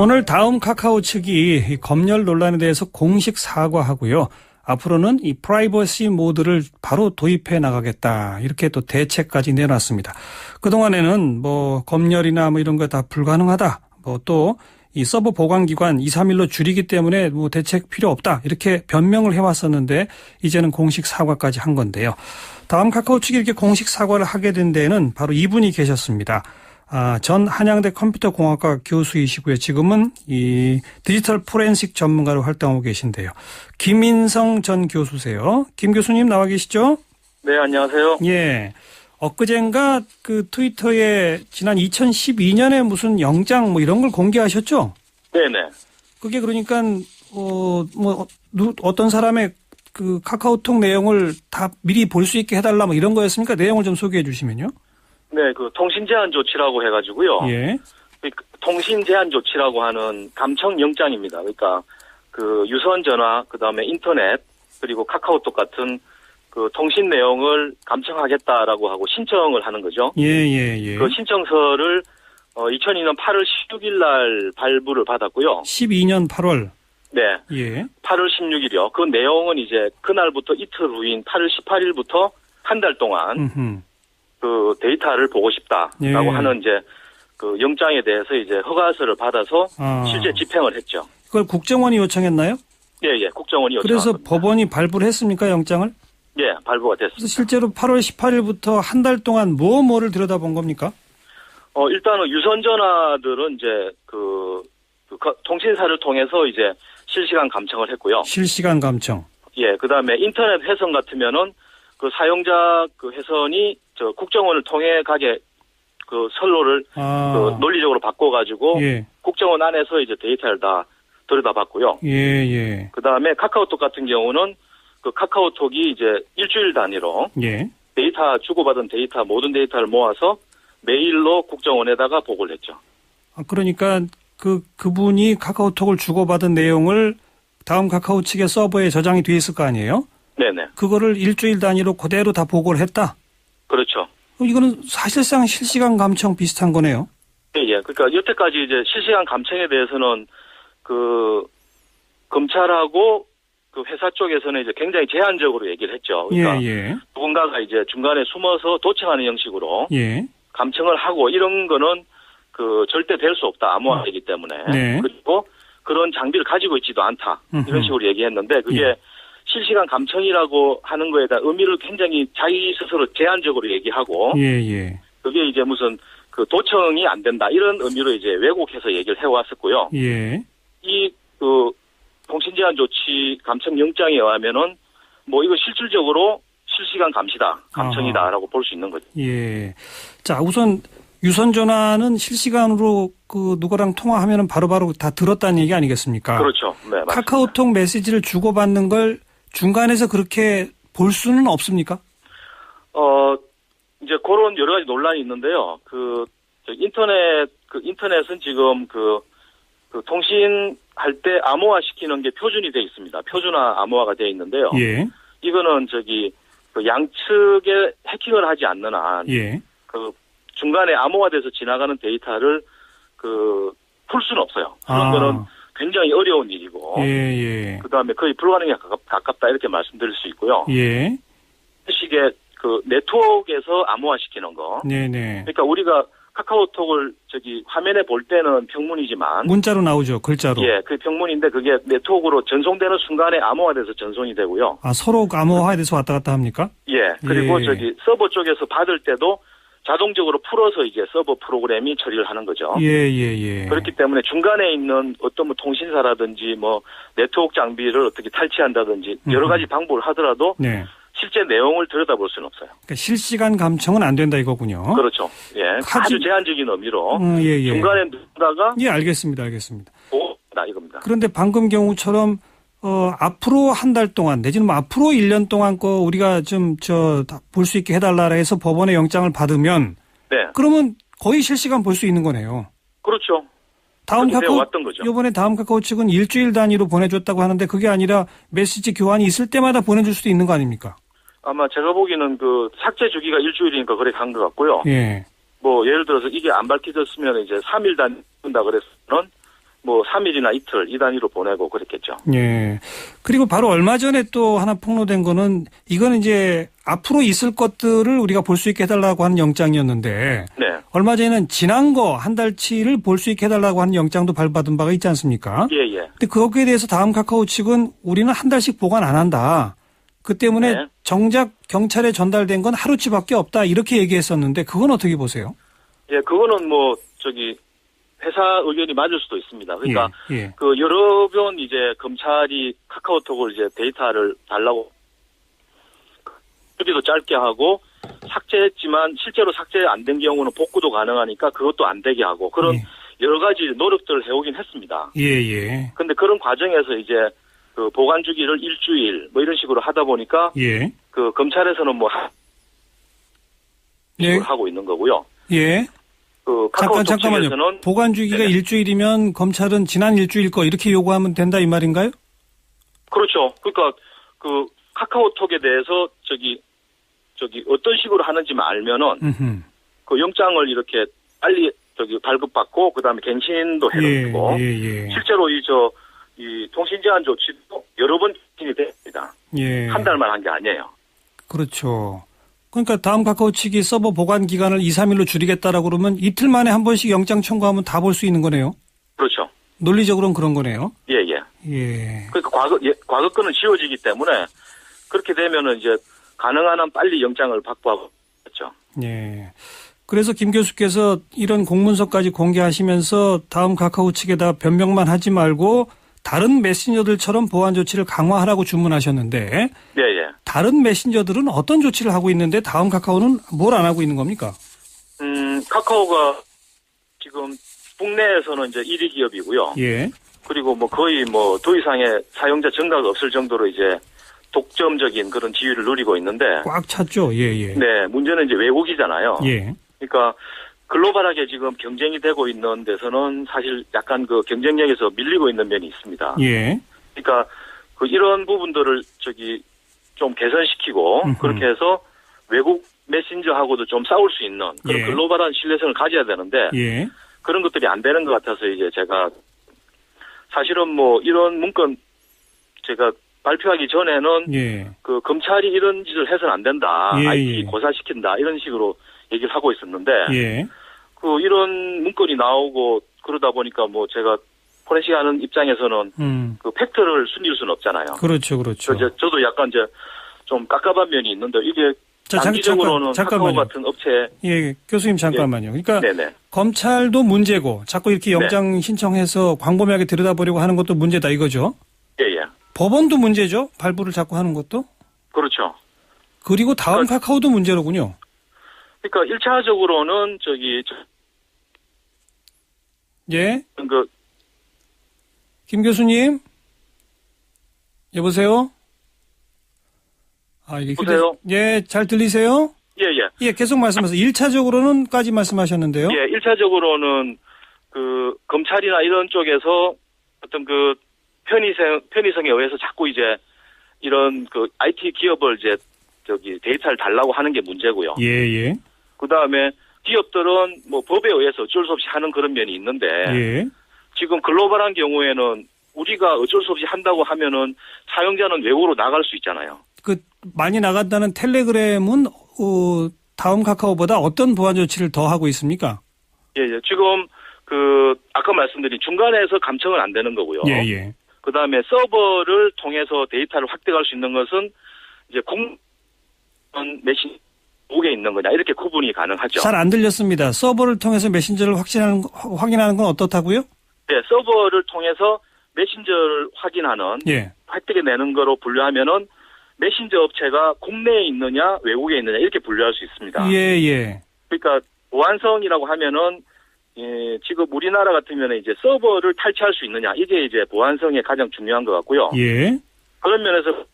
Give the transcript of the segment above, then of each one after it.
오늘 다음 카카오 측이 검열 논란에 대해서 공식 사과하고요. 앞으로는 이 프라이버시 모드를 바로 도입해 나가겠다. 이렇게 또 대책까지 내놨습니다. 그동안에는 뭐 검열이나 뭐 이런 거 다 불가능하다. 뭐 또 이 서버 보관 기간 2, 3일로 줄이기 때문에 뭐 대책 필요 없다. 이렇게 변명을 해왔었는데 이제는 공식 사과까지 한 건데요. 다음 카카오 측이 이렇게 공식 사과를 하게 된 데에는 바로 이분이 계셨습니다. 전 한양대 컴퓨터공학과 교수이시고요. 지금은 이 디지털 포렌식 전문가로 활동하고 계신데요. 김인성 전 교수세요. 김 교수님 나와 계시죠? 네, 안녕하세요. 예. 엊그젠가 그 트위터에 지난 2012년에 무슨 영장 뭐 이런 걸 공개하셨죠? 네네. 그게 그러니까 어떤 사람의 그 카카오톡 내용을 다 미리 볼 수 있게 해달라 뭐 이런 거였습니까? 내용을 좀 소개해 주시면요. 네, 그 통신 제한 조치라고 해가지고요. 예. 통신 제한 조치라고 하는 감청 영장입니다. 그러니까 그 유선 전화, 그 다음에 인터넷, 그리고 카카오톡 같은 그 통신 내용을 감청하겠다라고 하고 신청을 하는 거죠. 예. 그 신청서를 2002년 8월 16일 날 발부를 받았고요. 12년 8월. 네. 예. 8월 16일이요. 그 내용은 이제 그날부터 이틀 후인 8월 18일부터 한 달 동안 그 데이터를 보고 싶다라고 예. 하는 이제 그 영장에 대해서 이제 허가서를 받아서 실제 집행을 했죠. 그걸 국정원이 요청했나요? 예. 국정원이 그래서 요청합니다. 법원이 발부를 했습니까, 영장을? 예, 발부가 됐습니다. 그래서 실제로 8월 18일부터 한 달 동안 뭐를 들여다본 겁니까? 일단은 유선 전화들은 이제 그 통신사를 통해서 이제 실시간 감청을 했고요. 실시간 감청. 예, 그다음에 인터넷 회선 같으면은 그 사용자 그 회선이 저 국정원을 통해 가게 그 선로를 그 논리적으로 바꿔가지고 예. 국정원 안에서 이제 데이터를 다 들여다봤고요. 예. 그다음에 카카오톡 같은 경우는 그 카카오톡이 이제 일주일 단위로 예. 데이터 주고받은 데이터 모든 데이터를 모아서 메일로 국정원에다가 보고를 했죠. 그러니까 그분이 카카오톡을 주고받은 내용을 다음 카카오 측의 서버에 저장이 돼 있을 거 아니에요? 네네. 그거를 일주일 단위로 그대로 다 보고를 했다? 그렇죠. 이거는 사실상 실시간 감청 비슷한 거네요. 예. 그러니까 여태까지 이제 실시간 감청에 대해서는 그 검찰하고 그 회사 쪽에서는 이제 굉장히 제한적으로 얘기를 했죠. 그러니까 예. 누군가가 이제 중간에 숨어서 도청하는 형식으로 예. 감청을 하고 이런 거는 그 절대 될 수 없다. 암호화이기 때문에. 네. 그리고 그런 장비를 가지고 있지도 않다. 이런 식으로 얘기했는데 그게 예. 실시간 감청이라고 하는 거에다 의미를 굉장히 자기 스스로 제한적으로 얘기하고 예. 그게 이제 무슨 그 도청이 안 된다. 이런 의미로 이제 왜곡해서 얘기를 해왔었고요. 예. 이 그 통신 제한 조치 감청 영장에 의하면은 뭐 이거 실질적으로 실시간 감청이다라고 볼 수 있는 거죠. 예. 자, 우선 유선 전화는 실시간으로 그 누구랑 통화하면은 바로바로 다 들었다는 얘기 아니겠습니까? 그렇죠. 네, 맞습니다. 카카오톡 메시지를 주고받는 걸 중간에서 그렇게 볼 수는 없습니까? 이제 그런 여러 가지 논란이 있는데요. 인터넷은 지금 그 통신할 때 암호화 시키는 게 표준이 돼 있습니다. 표준화 암호화가 돼 있는데요. 예. 이거는 그 양측에 해킹을 하지 않는 한, 예. 그 중간에 암호화돼서 지나가는 데이터를 풀 수는 없어요. 그런 거는 굉장히 어려운 일이고. 예. 그다음에 거의 불가능에 가깝다 이렇게 말씀드릴 수 있고요. 예. 식의 그 네트워크에서 암호화 시키는 거. 네네. 그러니까 우리가 카카오톡을 화면에 볼 때는 평문이지만 문자로 나오죠, 글자로. 예, 그 평문인데 그게 네트워크로 전송되는 순간에 암호화돼서 전송이 되고요. 서로 암호화돼서 왔다 갔다 합니까? 예, 그리고 서버 쪽에서 받을 때도 자동적으로 풀어서 이제 서버 프로그램이 처리를 하는 거죠. 예. 그렇기 때문에 중간에 있는 어떤 통신사라든지 네트워크 장비를 어떻게 탈취한다든지 여러 가지 방법을 하더라도 네. 실제 내용을 들여다볼 수는 없어요. 그러니까 실시간 감청은 안 된다 이거군요. 그렇죠. 예, 아주 제한적인 의미로 예. 중간에 누다가 알겠습니다. 보다 이겁니다. 그런데 방금 경우처럼 앞으로 한 달 동안 내지는 앞으로 1년 동안 거 우리가 좀 볼 수 있게 해달라 해서 법원의 영장을 받으면 네. 그러면 거의 실시간 볼 수 있는 거네요. 그렇죠. 다음 왔던 거죠. 이번에 다음 카카오 측은 일주일 단위로 보내줬다고 하는데 그게 아니라 메시지 교환이 있을 때마다 보내줄 수도 있는 거 아닙니까? 아마 제가 보기에는 그 삭제 주기가 일주일이니까 그래 간 것 같고요. 예. 예를 들어서 이게 안 밝혀졌으면 이제 3일 단위다 그랬으면 뭐 3일이나 이틀 이 단위로 보내고 그랬겠죠. 예. 그리고 바로 얼마 전에 또 하나 폭로된 거는 이거는 이제 앞으로 있을 것들을 우리가 볼 수 있게 해달라고 하는 영장이었는데 네. 얼마 전에는 지난 거 한 달치를 볼 수 있게 해달라고 하는 영장도 발부받은 바가 있지 않습니까? 예, 예. 근데 거기에 대해서 다음 카카오 측은 우리는 한 달씩 보관 안 한다. 그 때문에 네. 정작 경찰에 전달된 건 하루치밖에 없다. 이렇게 얘기했었는데 그건 어떻게 보세요? 예, 그거는 뭐 회사 의견이 맞을 수도 있습니다. 그러니까 예, 예. 그 여러 번 이제 검찰이 카카오톡을 이제 데이터를 달라고 크기도 짧게 하고 삭제했지만 실제로 삭제 안 된 경우는 복구도 가능하니까 그것도 안 되게 하고 그런 예. 여러 가지 노력들을 해오긴 했습니다. 예, 예. 근데 그런 과정에서 이제 그 보관 주기를 일주일 뭐 이런 식으로 하다 보니까 예. 그 검찰에서는 뭐 네. 하고 있는 거고요. 예. 그 카카오톡 잠깐만요. 측에서는 보관 주기가 네네. 일주일이면 검찰은 지난 일주일 거 이렇게 요구하면 된다 이 말인가요? 그렇죠. 그러니까 그 카카오톡에 대해서 어떤 식으로 하는지만 알면은 음흠. 그 영장을 이렇게 빨리 발급받고 그다음에 갱신도 해놓고 예, 예. 실제로 이 통신 제한 조치도 여러 번 갱신이 됩니다. 예. 한 달만 한 게 아니에요. 그렇죠. 그러니까 다음 카카오 측이 서버 보관 기간을 2, 3일로 줄이겠다라고 그러면 이틀 만에 한 번씩 영장 청구하면 다 볼 수 있는 거네요. 그렇죠. 논리적으로는 그런 거네요. 예, 예. 예. 그러니까 과거 거는 지워지기 때문에 그렇게 되면은 이제 가능한 한 빨리 영장을 확보하고 그렇죠. 예. 그래서 김 교수께서 이런 공문서까지 공개하시면서 다음 카카오 측에다 변명만 하지 말고 다른 메신저들처럼 보안 조치를 강화하라고 주문하셨는데 예, 예. 다른 메신저들은 어떤 조치를 하고 있는데 다음 카카오는 뭘 안 하고 있는 겁니까? 카카오가 지금 국내에서는 이제 1위 기업이고요. 예. 그리고 뭐 거의 뭐 더 이상의 사용자 증가가 없을 정도로 이제 독점적인 그런 지위를 누리고 있는데 꽉 찼죠. 예, 예. 네, 문제는 이제 외국이잖아요. 예. 그러니까 글로벌하게 지금 경쟁이 되고 있는 데서는 사실 약간 그 경쟁력에서 밀리고 있는 면이 있습니다. 예. 그러니까 그 이런 부분들을 좀 개선시키고 음흠. 그렇게 해서 외국 메신저하고도 좀 싸울 수 있는 그런 예. 글로벌한 신뢰성을 가져야 되는데 예. 그런 것들이 안 되는 것 같아서 이제 제가 사실은 뭐 이런 문건 제가 발표하기 전에는 예. 그 검찰이 이런 짓을 해서는 안 된다. 예, IT 예. 고사시킨다. 이런 식으로 얘기를 하고 있었는데 예. 그 이런 문건이 나오고 그러다 보니까 뭐 제가 포렌식 하는 입장에서는 그 팩트를 숨길 수는 없잖아요. 그렇죠, 그렇죠. 저도 약간 이제 좀 깝깝한 면이 있는데 이게 장기적으로는 카카오 같은 업체. 예, 교수님 잠깐만요. 그러니까 네네. 검찰도 문제고 자꾸 이렇게 영장 신청해서 광범위하게 들여다보려고 하는 것도 문제다 이거죠. 예예. 법원도 문제죠. 발부를 자꾸 하는 것도. 그렇죠. 그리고 다음 카카오도 문제로군요. 그러니까 1차적으로는 예. 김 교수님. 여보세요? 아, 이게 보세요. 예, 잘 들리세요? 예예. 예, 계속 말씀하세요. 1차적으로는까지 말씀하셨는데요. 예, 1차적으로는 그 검찰이나 이런 쪽에서 어떤 그 편의성에 의해서 자꾸 이제 이런 그 IT 기업을 이제 데이터를 달라고 하는 게 문제고요. 예, 예. 그 다음에 기업들은 뭐 법에 의해서 어쩔 수 없이 하는 그런 면이 있는데 예. 지금 글로벌한 경우에는 우리가 어쩔 수 없이 한다고 하면은 사용자는 외국으로 나갈 수 있잖아요. 많이 나간다는 텔레그램은 다음 카카오보다 어떤 보안 조치를 더 하고 있습니까? 예, 예. 지금 아까 말씀드린 중간에서 감청은 안 되는 거고요. 예, 예. 그 다음에 서버를 통해서 데이터를 확대할 수 있는 것은 이제 메신 목에 있는 거냐 이렇게 구분이 가능하죠. 잘 안 들렸습니다. 서버를 통해서 메신저를 확인하는 건 어떻다고요? 네, 서버를 통해서 메신저를 확인하는 예. 획득해 내는 거로 분류하면은 메신저 업체가 국내에 있느냐 외국에 있느냐 이렇게 분류할 수 있습니다. 예, 예. 그러니까 보안성이라고 하면은 지금 우리나라 같으면 이제 서버를 탈취할 수 있느냐 이게 이제 보안성에 가장 중요한 것 같고요. 예. 그런 면에서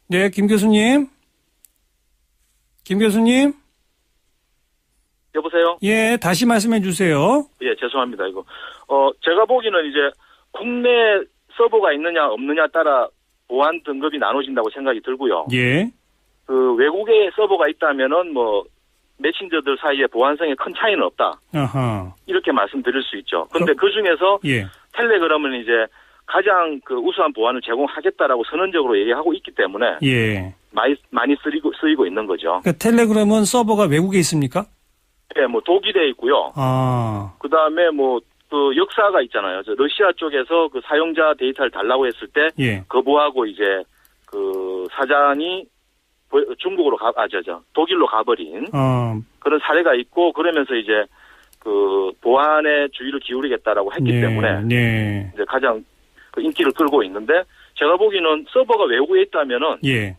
네, 김 교수님. 김 교수님. 여보세요? 예, 다시 말씀해 주세요. 예, 죄송합니다. 이거 제가 보기에는 이제 국내 서버가 있느냐 없느냐 따라 보안 등급이 나눠진다고 생각이 들고요. 예. 그 외국에 서버가 있다면은 뭐 메신저들 사이에 보안성에 큰 차이는 없다. 아하. 이렇게 말씀드릴 수 있죠. 근데 그 중에서 예. 텔레그램은 이제 가장 그 우수한 보안을 제공하겠다라고 선언적으로 얘기하고 있기 때문에 예. 많이 쓰이고 있는 거죠. 그러니까 텔레그램은 서버가 외국에 있습니까? 네, 뭐 독일에 있고요. 아. 그 다음에 뭐 그 역사가 있잖아요. 저 러시아 쪽에서 그 사용자 데이터를 달라고 했을 때 예. 거부하고 이제 그 사장이 중국으로 독일로 가버린 그런 사례가 있고 그러면서 이제 그 보안에 주의를 기울이겠다라고 했기 네, 때문에 네. 이제 가장 그 인기를 끌고 있는데 제가 보기에는 서버가 외국에 있다면은 예.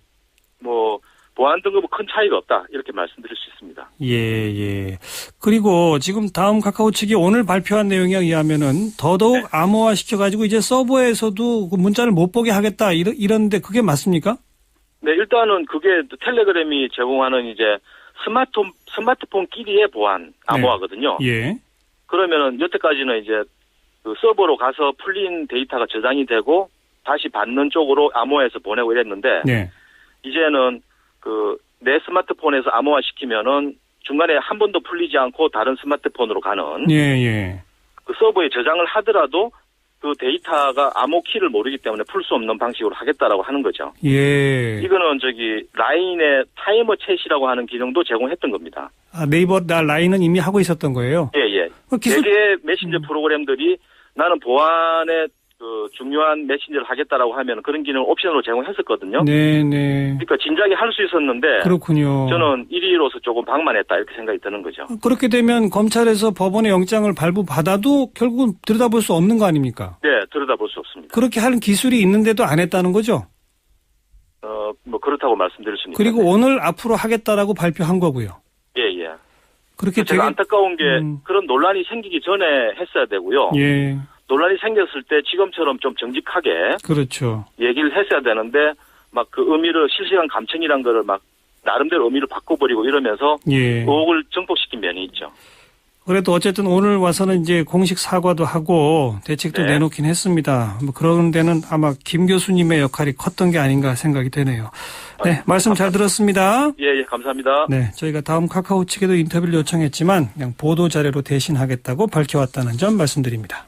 뭐 보안 등급은 큰 차이가 없다 이렇게 말씀드릴 수 있습니다. 예. 그리고 지금 다음 카카오 측이 오늘 발표한 내용에 의하면은 더더욱 네. 암호화 시켜가지고 이제 서버에서도 그 문자를 못 보게 하겠다 이런데 그게 맞습니까? 네, 일단은 그게 텔레그램이 제공하는 이제 스마트폰끼리의 보안 암호화거든요. 예. 그러면은 여태까지는 이제 그 서버로 가서 풀린 데이터가 저장이 되고 다시 받는 쪽으로 암호화해서 보내고 이랬는데 네. 이제는 그 내 스마트폰에서 암호화 시키면은 중간에 한 번도 풀리지 않고 다른 스마트폰으로 가는 예. 그 서버에 저장을 하더라도 그 데이터가 암호 키를 모르기 때문에 풀 수 없는 방식으로 하겠다라고 하는 거죠. 예. 이거는 라인의 타이머 챗이라고 하는 기능도 제공했던 겁니다. 아, 네이버 라인은 이미 하고 있었던 거예요? 예. 기술... 4개의 메신저 프로그램들이 나는 보안에 그 중요한 메신저를 하겠다라고 하면 그런 기능을 옵션으로 제공했었거든요. 네네. 그러니까 진작에 할 수 있었는데. 그렇군요. 저는 1위로서 조금 방만했다 이렇게 생각이 드는 거죠. 그렇게 되면 검찰에서 법원의 영장을 발부받아도 결국은 들여다볼 수 없는 거 아닙니까? 네, 들여다볼 수 없습니다. 그렇게 하는 기술이 있는데도 안 했다는 거죠? 뭐 그렇다고 말씀드릴 수 있습니다. 그리고 오늘 앞으로 하겠다라고 발표한 거고요. 예. 그렇게 제가 안타까운 게 그런 논란이 생기기 전에 했어야 되고요. 예. 논란이 생겼을 때 지금처럼 좀 정직하게 그렇죠. 얘기를 했어야 되는데 막 그 의미를 실시간 감청이란 거를 막 나름대로 의미를 바꿔버리고 이러면서 예. 의혹을 증폭시킨 면이 있죠. 그래도 어쨌든 오늘 와서는 이제 공식 사과도 하고 대책도 네. 내놓긴 했습니다. 뭐 그런 데는 아마 김 교수님의 역할이 컸던 게 아닌가 생각이 되네요. 네, 말씀 잘 들었습니다. 예, 감사합니다. 네, 저희가 다음 카카오 측에도 인터뷰를 요청했지만 그냥 보도 자료로 대신하겠다고 밝혀왔다는 점 말씀드립니다.